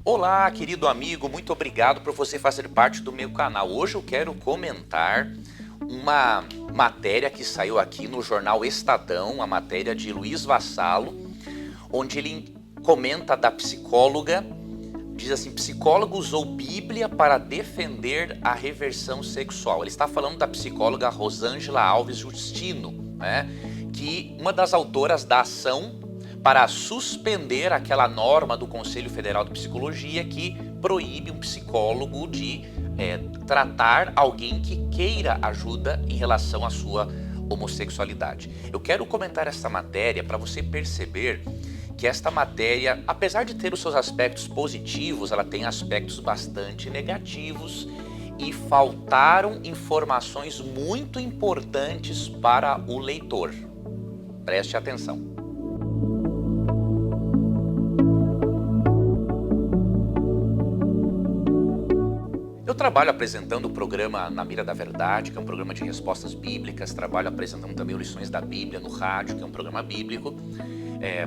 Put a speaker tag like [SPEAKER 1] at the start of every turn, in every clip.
[SPEAKER 1] Olá, querido amigo, muito obrigado por você fazer parte do meu canal. Hoje eu quero comentar uma matéria que saiu aqui no jornal Estadão, a matéria de Luiz Vassalo, onde ele comenta da psicóloga, diz assim: psicólogo usou Bíblia para defender a reversão sexual. Ele está falando da psicóloga Rosângela Alves Justino, né, que uma das autoras da ação para suspender aquela norma do Conselho Federal de Psicologia que proíbe um psicólogo de tratar alguém que queira ajuda em relação à sua homossexualidade. Eu quero comentar essa matéria para você perceber que esta matéria, apesar de ter os seus aspectos positivos, ela tem aspectos bastante negativos e faltaram informações muito importantes para o leitor. Preste atenção. Eu trabalho apresentando o programa Na Mira da Verdade, que é um programa de respostas bíblicas, trabalho apresentando também lições da Bíblia no rádio, que é um programa bíblico.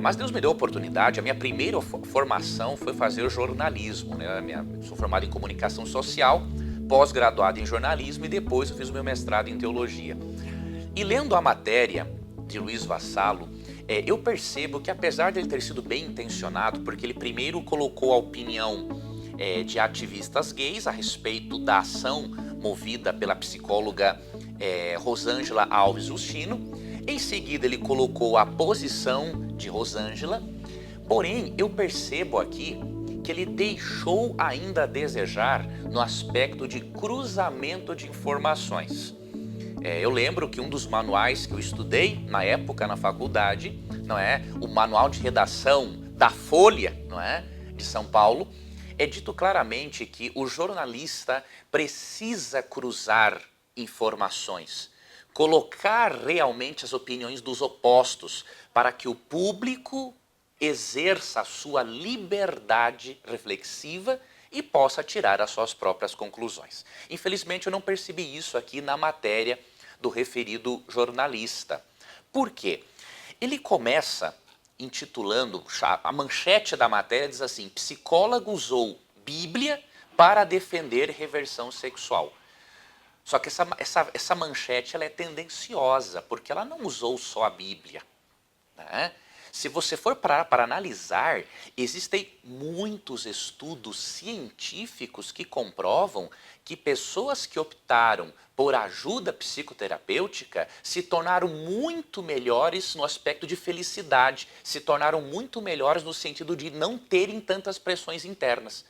[SPEAKER 1] Mas Deus me deu a oportunidade, a minha primeira formação foi fazer jornalismo, né? Sou formado em comunicação social, pós-graduado em jornalismo e depois eu fiz o meu mestrado em teologia. E lendo a matéria de Luiz Vassalo, eu percebo que apesar de ele ter sido bem intencionado, porque ele primeiro colocou a opinião de ativistas gays a respeito da ação movida pela psicóloga Rosângela Alves Justino. Em seguida ele colocou a posição de Rosângela, porém eu percebo aqui que ele deixou ainda a desejar no aspecto de cruzamento de informações. Eu lembro que um dos manuais que eu estudei na época na faculdade, não é, o manual de redação da Folha, não é, de São Paulo, é dito claramente que o jornalista precisa cruzar informações, colocar realmente as opiniões dos opostos para que o público exerça a sua liberdade reflexiva e possa tirar as suas próprias conclusões. Infelizmente eu não percebi isso aqui na matéria do referido jornalista. Por quê? Ele começa intitulando, a manchete da matéria diz assim: psicólogo usou Bíblia para defender reversão sexual. Só que essa manchete ela é tendenciosa, porque ela não usou só a Bíblia, né? Se você for para analisar, existem muitos estudos científicos que comprovam que pessoas que optaram por ajuda psicoterapêutica se tornaram muito melhores no aspecto de felicidade, se tornaram muito melhores no sentido de não terem tantas pressões internas.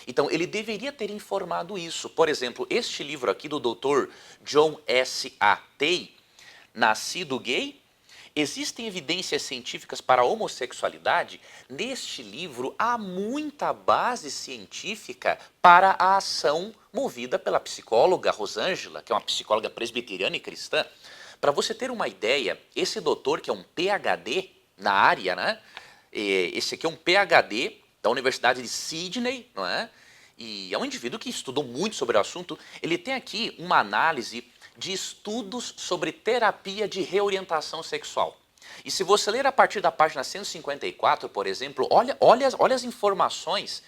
[SPEAKER 1] Então, ele deveria ter informado isso. Por exemplo, este livro aqui do Dr. John S. A. Tay, Nascido Gay, existem evidências científicas para a homossexualidade? Neste livro há muita base científica para a ação movida pela psicóloga Rosângela, que é uma psicóloga presbiteriana e cristã. Para você ter uma ideia, esse doutor, que é um PhD na área, né? Esse aqui é um PhD da Universidade de Sydney, não é? E é um indivíduo que estudou muito sobre o assunto. Ele tem aqui uma análise de estudos sobre terapia de reorientação sexual. E se você ler a partir da página 154, por exemplo, olha as informações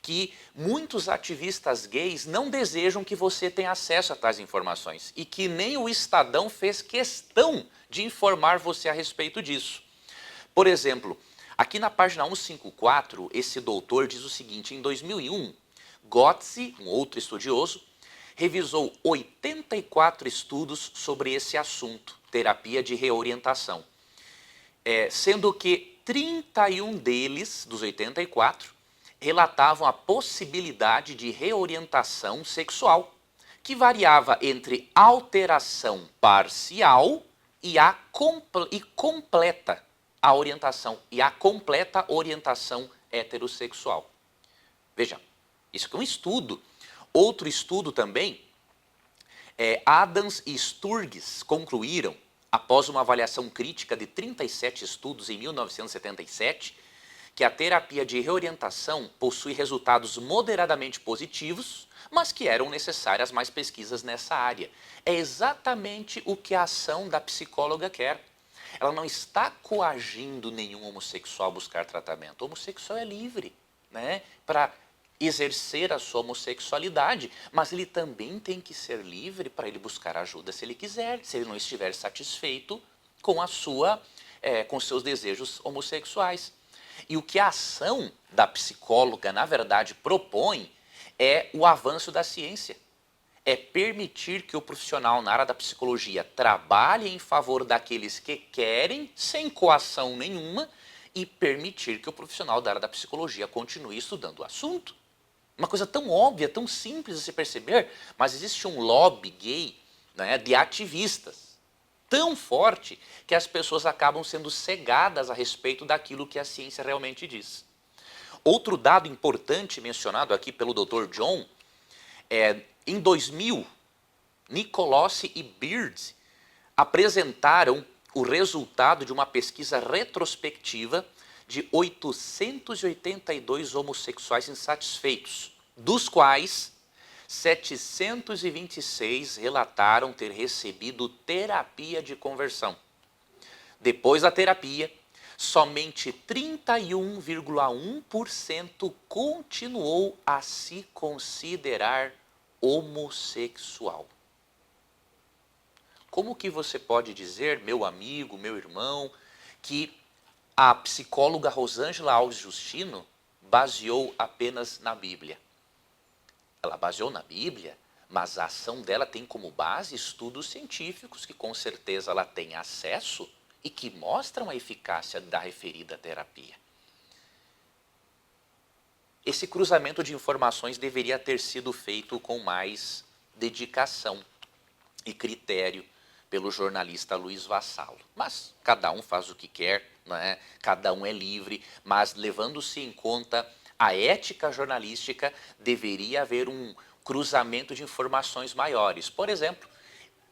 [SPEAKER 1] que muitos ativistas gays não desejam que você tenha acesso a tais informações. E que nem o Estadão fez questão de informar você a respeito disso. Por exemplo, aqui na página 154, esse doutor diz o seguinte: em 2001, Gotze, um outro estudioso, revisou 84 estudos sobre esse assunto, terapia de reorientação, sendo que 31 deles, dos 84, relatavam a possibilidade de reorientação sexual, que variava entre alteração parcial e completa a orientação, e a completa orientação heterossexual. Veja, isso é um estudo. Outro estudo também, Adams e Sturgis concluíram, após uma avaliação crítica de 37 estudos em 1977, que a terapia de reorientação possui resultados moderadamente positivos, mas que eram necessárias mais pesquisas nessa área. É exatamente o que a ação da psicóloga quer. Ela não está coagindo nenhum homossexual a buscar tratamento. O homossexual é livre, né, para exercer a sua homossexualidade, mas ele também tem que ser livre para ele buscar ajuda se ele quiser, se ele não estiver satisfeito com com seus desejos homossexuais. E o que a ação da psicóloga, na verdade, propõe é o avanço da ciência. É permitir que o profissional na área da psicologia trabalhe em favor daqueles que querem, sem coação nenhuma, e permitir que o profissional da área da psicologia continue estudando o assunto. Uma coisa tão óbvia, tão simples de se perceber, mas existe um lobby gay, né, de ativistas tão forte que as pessoas acabam sendo cegadas a respeito daquilo que a ciência realmente diz. Outro dado importante mencionado aqui pelo Dr. John em 2000, Nicolosi e Beard apresentaram o resultado de uma pesquisa retrospectiva de 882 homossexuais insatisfeitos, dos quais 726 relataram ter recebido terapia de conversão. Depois da terapia, somente 31,1% continuou a se considerar homossexual. Como que você pode dizer, meu amigo, meu irmão, que a psicóloga Rosângela Alves Justino baseou apenas na Bíblia? Ela baseou na Bíblia, mas a ação dela tem como base estudos científicos que com certeza ela tem acesso e que mostram a eficácia da referida terapia. Esse cruzamento de informações deveria ter sido feito com mais dedicação e critério pelo jornalista Luiz Vassalo. Mas cada um faz o que quer, né? Cada um é livre, mas levando-se em conta a ética jornalística, deveria haver um cruzamento de informações maiores. Por exemplo,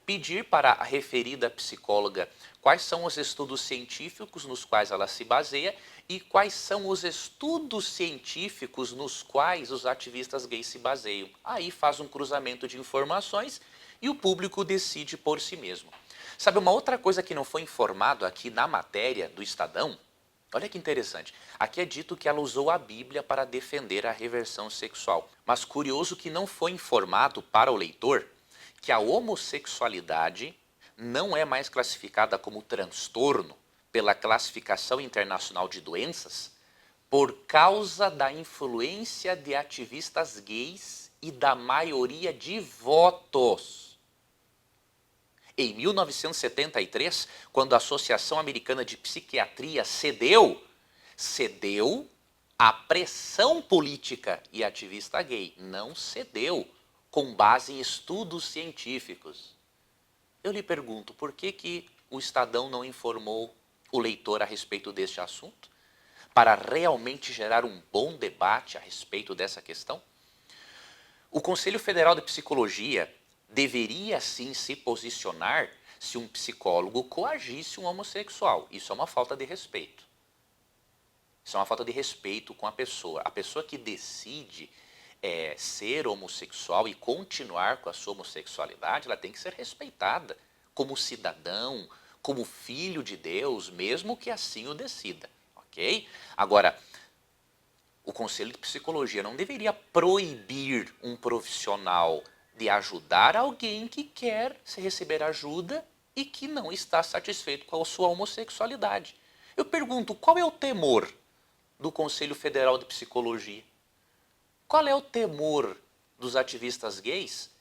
[SPEAKER 1] pedir para a referida psicóloga quais são os estudos científicos nos quais ela se baseia e quais são os estudos científicos nos quais os ativistas gays se baseiam. Aí faz um cruzamento de informações e o público decide por si mesmo. Sabe, uma outra coisa que não foi informado aqui na matéria do Estadão? Olha que interessante. Aqui é dito que ela usou a Bíblia para defender a reversão sexual. Mas curioso que não foi informado para o leitor que a homossexualidade não é mais classificada como transtorno pela Classificação Internacional de Doenças por causa da influência de ativistas gays e da maioria de votos. Em 1973, quando a Associação Americana de Psiquiatria cedeu à pressão política e ativista gay, não cedeu com base em estudos científicos. Eu lhe pergunto, por que o Estadão não informou o leitor a respeito deste assunto? Para realmente gerar um bom debate a respeito dessa questão? O Conselho Federal de Psicologia deveria sim se posicionar se um psicólogo coagisse um homossexual. Isso é uma falta de respeito. Isso é uma falta de respeito com a pessoa. A pessoa que decide ser homossexual e continuar com a sua homossexualidade, ela tem que ser respeitada como cidadão, como filho de Deus, mesmo que assim o decida, ok? Agora, o Conselho de Psicologia não deveria proibir um profissional de ajudar alguém que quer receber ajuda e que não está satisfeito com a sua homossexualidade. Eu pergunto, qual é o temor do Conselho Federal de Psicologia? Qual é o temor dos ativistas gays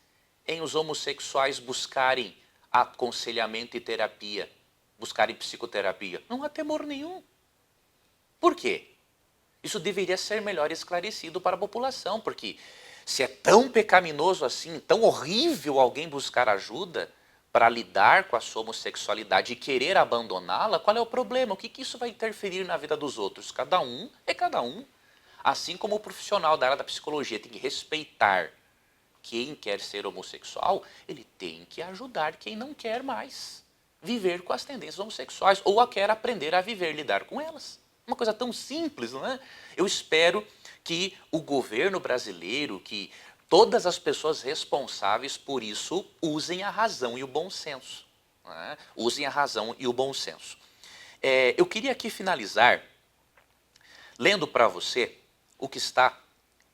[SPEAKER 1] em os homossexuais buscarem aconselhamento e terapia, buscarem psicoterapia? Não há temor nenhum. Por quê? Isso deveria ser melhor esclarecido para a população, porque se é tão pecaminoso assim, tão horrível alguém buscar ajuda para lidar com a sua homossexualidade e querer abandoná-la, qual é o problema? O que isso vai interferir na vida dos outros? Cada um é cada um. Assim como o profissional da área da psicologia tem que respeitar quem quer ser homossexual, ele tem que ajudar quem não quer mais viver com as tendências homossexuais ou a quer aprender a viver, lidar com elas. Uma coisa tão simples, não é? Eu espero que o governo brasileiro, que todas as pessoas responsáveis por isso usem a razão e o bom senso. Não é? Usem a razão e o bom senso. Eu queria aqui finalizar lendo para você o que está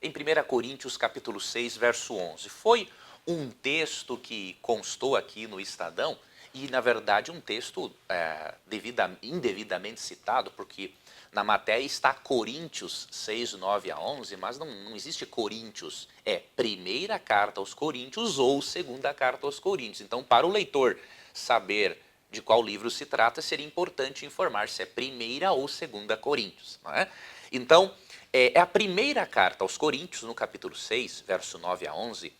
[SPEAKER 1] em 1 Coríntios capítulo 6, verso 11. Foi um texto que constou aqui no Estadão e, na verdade, um texto indevidamente citado, porque na matéria está Coríntios 6, 9 a 11, mas não existe Coríntios. É primeira carta aos Coríntios ou segunda carta aos Coríntios. Então, para o leitor saber de qual livro se trata, seria importante informar se é primeira ou segunda Coríntios. Não é? Então, a primeira carta aos Coríntios, no capítulo 6, verso 9 a 11,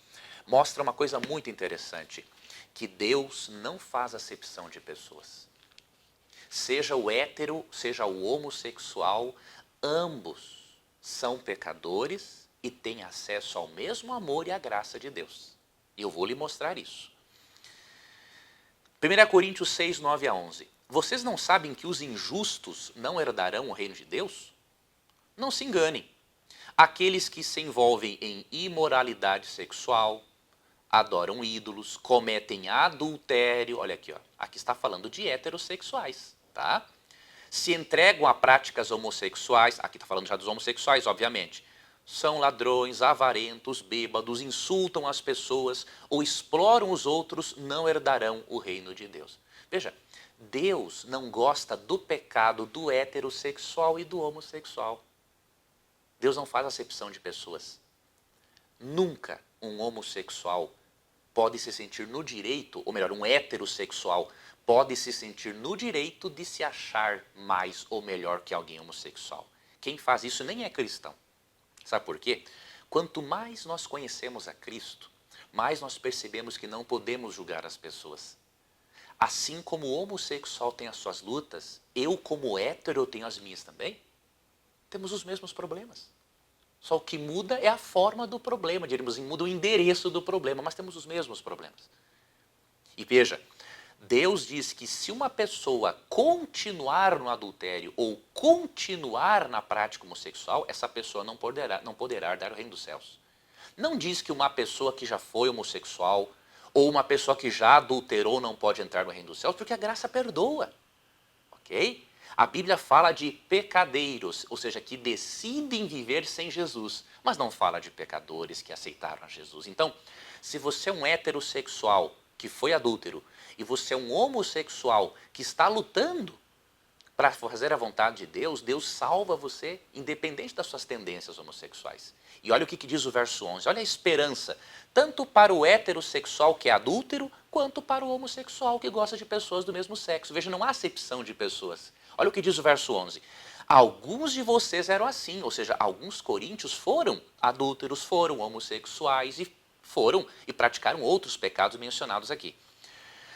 [SPEAKER 1] mostra uma coisa muito interessante, que Deus não faz acepção de pessoas. Seja o hétero, seja o homossexual, ambos são pecadores e têm acesso ao mesmo amor e à graça de Deus. E eu vou lhe mostrar isso. 1 Coríntios 6, 9 a 11. Vocês não sabem que os injustos não herdarão o reino de Deus? Não se enganem. Aqueles que se envolvem em imoralidade sexual, adoram ídolos, cometem adultério, olha aqui, ó, aqui está falando de heterossexuais, tá? Se entregam a práticas homossexuais, aqui está falando já dos homossexuais, obviamente, são ladrões, avarentos, bêbados, insultam as pessoas ou exploram os outros, não herdarão o reino de Deus. Veja, Deus não gosta do pecado do heterossexual e do homossexual. Deus não faz acepção de pessoas. Nunca um homossexual pode se sentir no direito, ou melhor, um heterossexual pode se sentir no direito de se achar mais ou melhor que alguém homossexual. Quem faz isso nem é cristão. Sabe por quê? Quanto mais nós conhecemos a Cristo, mais nós percebemos que não podemos julgar as pessoas. Assim como o homossexual tem as suas lutas, eu como hétero tenho as minhas também. Temos os mesmos problemas. Só o que muda é a forma do problema, diríamos, muda o endereço do problema, mas temos os mesmos problemas. E veja, Deus diz que se uma pessoa continuar no adultério ou continuar na prática homossexual, essa pessoa não poderá dar o reino dos céus. Não diz que uma pessoa que já foi homossexual ou uma pessoa que já adulterou não pode entrar no reino dos céus, porque a graça perdoa. Ok? A Bíblia fala de pecadeiros, ou seja, que decidem viver sem Jesus, mas não fala de pecadores que aceitaram a Jesus. Então, se você é um heterossexual que foi adúltero e você é um homossexual que está lutando para fazer a vontade de Deus, Deus salva você, independente das suas tendências homossexuais. E olha o que diz o verso 11, olha a esperança, tanto para o heterossexual que é adúltero, quanto para o homossexual que gosta de pessoas do mesmo sexo. Veja, não há acepção de pessoas. Olha o que diz o verso 11. Alguns de vocês eram assim, ou seja, alguns coríntios foram adúlteros, foram homossexuais e praticaram outros pecados mencionados aqui.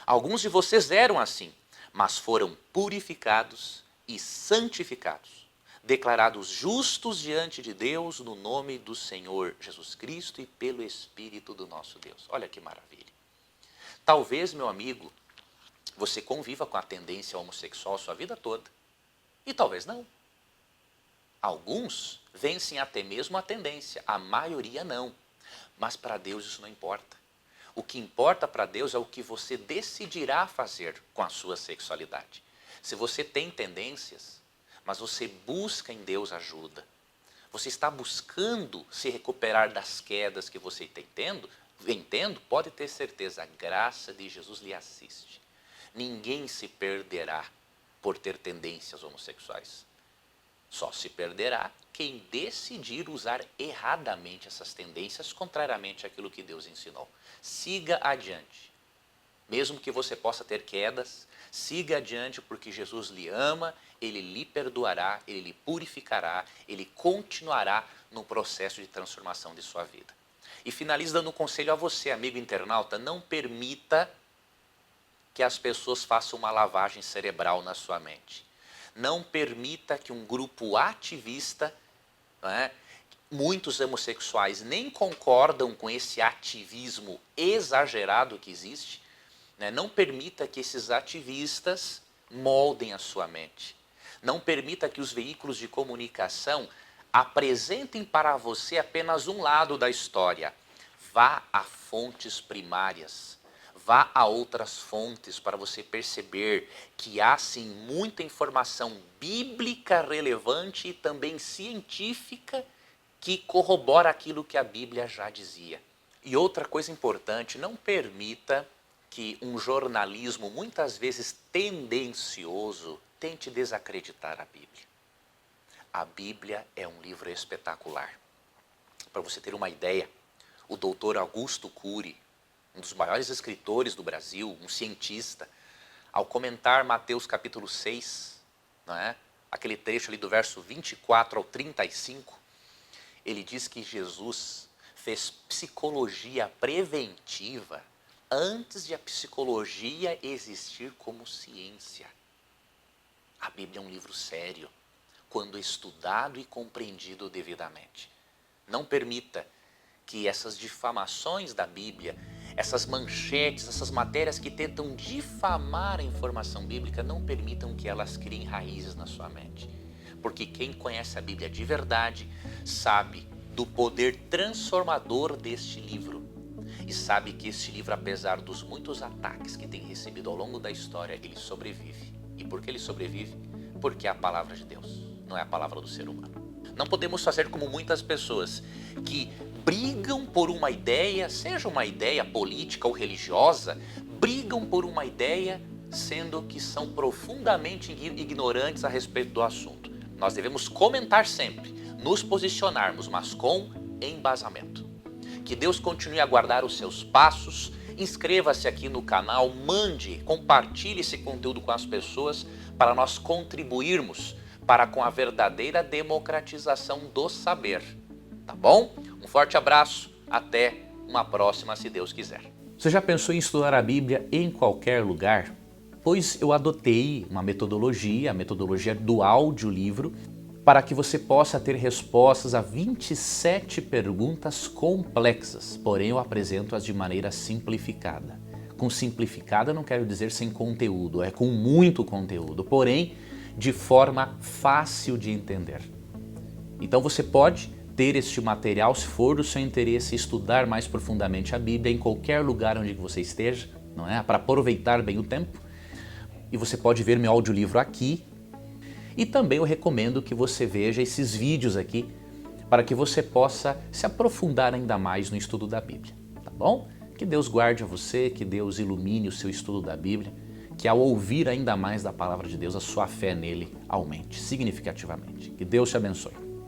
[SPEAKER 1] Alguns de vocês eram assim, mas foram purificados e santificados, declarados justos diante de Deus no nome do Senhor Jesus Cristo e pelo Espírito do nosso Deus. Olha que maravilha. Talvez, meu amigo, você conviva com a tendência homossexual a sua vida toda. E talvez não. Alguns vencem até mesmo a tendência, a maioria não. Mas para Deus isso não importa. O que importa para Deus é o que você decidirá fazer com a sua sexualidade. Se você tem tendências, mas você busca em Deus ajuda, você está buscando se recuperar das quedas que você vem tendo, pode ter certeza, a graça de Jesus lhe assiste. Ninguém se perderá por ter tendências homossexuais. Só se perderá quem decidir usar erradamente essas tendências, contrariamente àquilo que Deus ensinou. Siga adiante. Mesmo que você possa ter quedas, siga adiante porque Jesus lhe ama, Ele lhe perdoará, Ele lhe purificará, Ele continuará no processo de transformação de sua vida. E finalizo dando um conselho a você, amigo internauta, não permita que as pessoas façam uma lavagem cerebral na sua mente. Não permita que um grupo ativista, muitos homossexuais nem concordam com esse ativismo exagerado que existe, não permita que esses ativistas moldem a sua mente. Não permita que os veículos de comunicação apresentem para você apenas um lado da história. Vá a fontes primárias. Vá a outras fontes para você perceber que há sim muita informação bíblica relevante e também científica que corrobora aquilo que a Bíblia já dizia. E outra coisa importante, não permita que um jornalismo muitas vezes tendencioso tente desacreditar a Bíblia. A Bíblia é um livro espetacular. Para você ter uma ideia, o doutor Augusto Cury, um dos maiores escritores do Brasil, um cientista, ao comentar Mateus capítulo 6, não é? Aquele trecho ali do verso 24 ao 35, ele diz que Jesus fez psicologia preventiva antes de a psicologia existir como ciência. A Bíblia é um livro sério, quando estudado e compreendido devidamente. Não permita que essas difamações da Bíblia, essas manchetes, essas matérias que tentam difamar a informação bíblica, não permitam que elas criem raízes na sua mente. Porque quem conhece a Bíblia de verdade sabe do poder transformador deste livro. E sabe que este livro, apesar dos muitos ataques que tem recebido ao longo da história, ele sobrevive. E por que ele sobrevive? Porque é a palavra de Deus, não é a palavra do ser humano. Não podemos fazer como muitas pessoas que brigam por uma ideia, seja uma ideia política ou religiosa, brigam por uma ideia sendo que são profundamente ignorantes a respeito do assunto. Nós devemos comentar sempre, nos posicionarmos, mas com embasamento. Que Deus continue a guardar os seus passos. Inscreva-se aqui no canal, mande, compartilhe esse conteúdo com as pessoas para nós contribuirmos para com a verdadeira democratização do saber. Tá bom? Um forte abraço, até uma próxima, se Deus quiser. Você já pensou em estudar a Bíblia em qualquer lugar? Pois eu adotei uma metodologia, a metodologia do audiolivro, para que você possa ter respostas a 27 perguntas complexas, porém eu apresento-as de maneira simplificada. Com simplificada não quero dizer sem conteúdo, é com muito conteúdo, porém de forma fácil de entender. Então você pode ter este material, se for do seu interesse, estudar mais profundamente a Bíblia em qualquer lugar onde você esteja, não é? Para aproveitar bem o tempo. E você pode ver meu audiolivro aqui. E também eu recomendo que você veja esses vídeos aqui para que você possa se aprofundar ainda mais no estudo da Bíblia, tá bom? Que Deus guarde a você, que Deus ilumine o seu estudo da Bíblia, que ao ouvir ainda mais da palavra de Deus, a sua fé nele aumente significativamente. Que Deus te abençoe.